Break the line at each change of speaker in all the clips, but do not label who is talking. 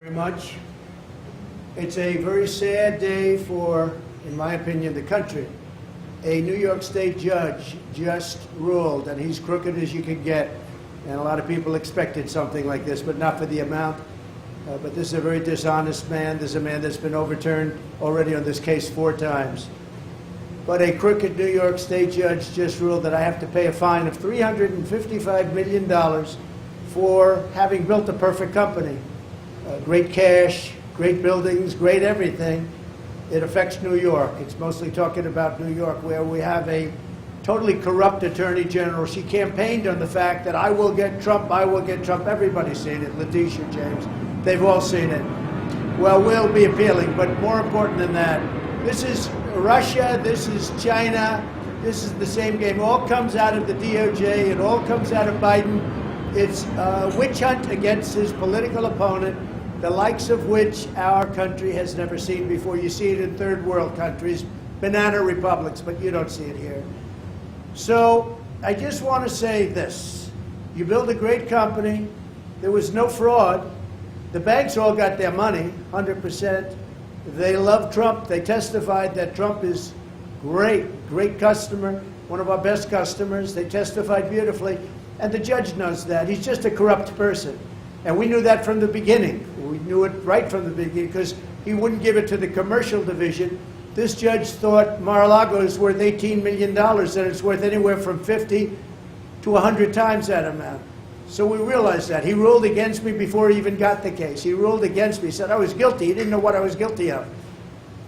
Very much. It's a very sad day for, in my opinion, the country. A New York State judge just ruled, and he's crooked as you could get, and a lot of people expected something like this, but not for the amount. But this is a very dishonest man. This is a man that's been overturned already on this case 4 times. But a crooked New York State judge just ruled that I have to pay a fine of $355 million for having built a perfect company. Great cash, great buildings, great everything. It affects New York. It's mostly talking about New York, where we have a totally corrupt attorney general. She campaigned on the fact that I will get Trump, I will get Trump. Everybody's seen it. Letitia James, they've all seen it. Well, we'll be appealing, but more important than that, this is Russia, this is China, this is the same game. It all comes out of the DOJ, it all comes out of Biden. It's a witch hunt against his political opponent, the likes of which our country has never seen before. You see it in third world countries, banana republics, but you don't see it here. So I just want to say this. You build a great company. There was no fraud. The banks all got their money, 100%. They love Trump. They testified that Trump is great, great customer, one of our best customers. They testified beautifully. And the judge knows that. He's just a corrupt person. And we knew that from the beginning. We knew it right from the beginning because he wouldn't give it to the commercial division. This judge thought Mar-a-Lago is worth $18 million and it's worth anywhere from 50 to 100 times that amount. So we realized that. He ruled against me before he even got the case. He ruled against me. He said I was guilty. He didn't know what I was guilty of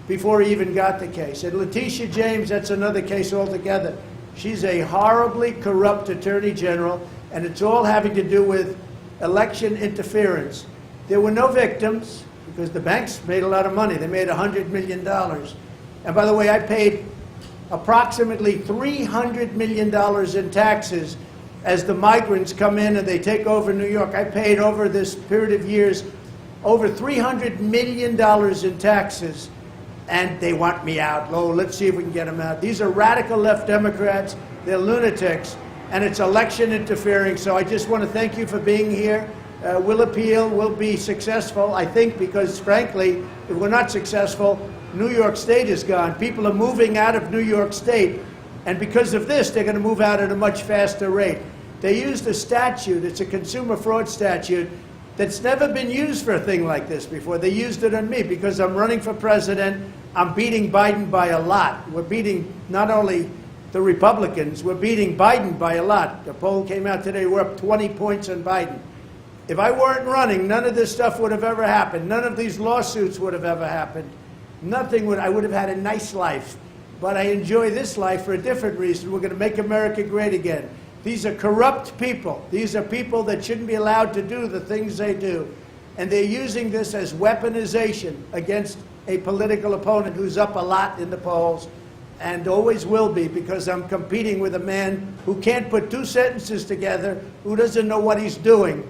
before he even got the case. And Letitia James, that's another case altogether. She's a horribly corrupt attorney general, and it's all having to do with election interference. There were no victims because the banks made a lot of money. They made $100 million. And by the way, I paid approximately $300 million in taxes as the migrants come in and they take over New York. I paid over this period of years over $300 million in taxes. And they want me out. Oh, let's see if we can get them out. These are radical left Democrats. They're lunatics. And it's election interfering. So I just want to thank you for being here. We'll appeal. We'll be successful, I think, because, frankly, if we're not successful, New York State is gone. People are moving out of New York State. And because of this, they're going to move out at a much faster rate. They used a statute. It's a consumer fraud statute that's never been used for a thing like this before. They used it on me because I'm running for president. I'm beating Biden by a lot. We're beating not only the Republicans, we're beating Biden by a lot. The poll came out today, we're up 20 points on Biden. If I weren't running, none of this stuff would have ever happened. None of these lawsuits would have ever happened. Nothing would, I would have had a nice life. But I enjoy this life for a different reason. We're going to make America great again. These are corrupt people. These are people that shouldn't be allowed to do the things they do. And they're using this as weaponization against a political opponent who's up a lot in the polls and always will be, because I'm competing with a man who can't put 2 sentences together, who doesn't know what he's doing.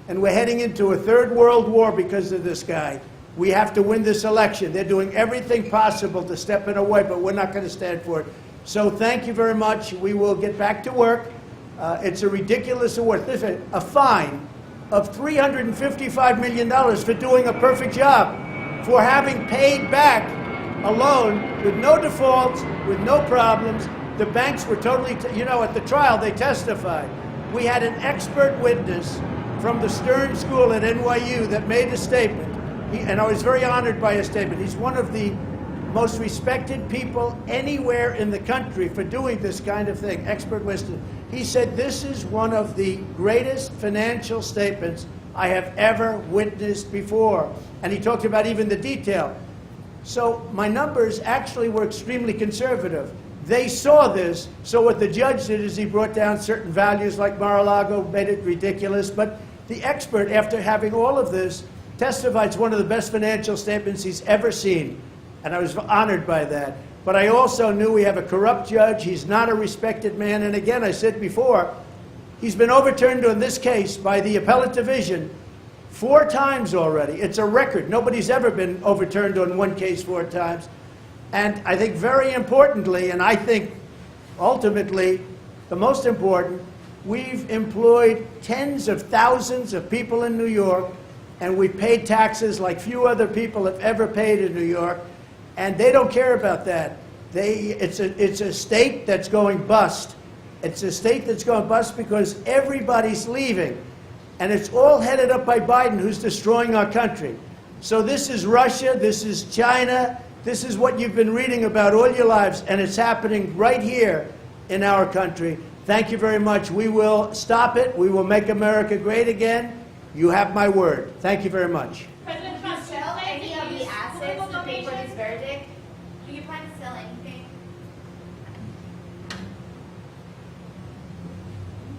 And we're heading into a third world war because of this guy. We have to win this election. They're doing everything possible to step in our way, but we're not going to stand for it. So thank you very much. We will get back to work. It's a ridiculous award. Listen, a fine of $355 million for doing a perfect job, for having paid back a loan with no defaults, with no problems. The banks were totally, at the trial they testified. We had an expert witness from the Stern School at NYU that made a statement, and I was very honored by his statement. He's one of the most respected people anywhere in the country for doing this kind of thing, expert witness. He said, this is one of the greatest financial statements I have ever witnessed before. And he talked about even the detail. So my numbers actually were extremely conservative. They saw this, so what the judge did is he brought down certain values like Mar-a-Lago, made it ridiculous. But the expert, after having all of this, testified it's one of the best financial statements he's ever seen. And I was honored by that. But I also knew we have a corrupt judge. He's not a respected man. And again, I said before, he's been overturned on this case by the appellate division 4 times already. It's a record. Nobody's ever been overturned on one case 4 times. And I think very importantly, and I think ultimately the most important, we've employed tens of thousands of people in New York and we paid taxes like few other people have ever paid in New York, and they don't care about that. It's a state that's going bust. It's a state that's going bust because everybody's leaving, and it's all headed up by Biden, who's destroying our country. So this is Russia, this is China, this is what you've been reading about all your lives, and it's happening right here in our country. Thank you very much. We will stop it. We will make America great again. You have my word. Thank you very much.
President Trump,
sell any of the assets to pay for this verdict? Do you plan to sell anything?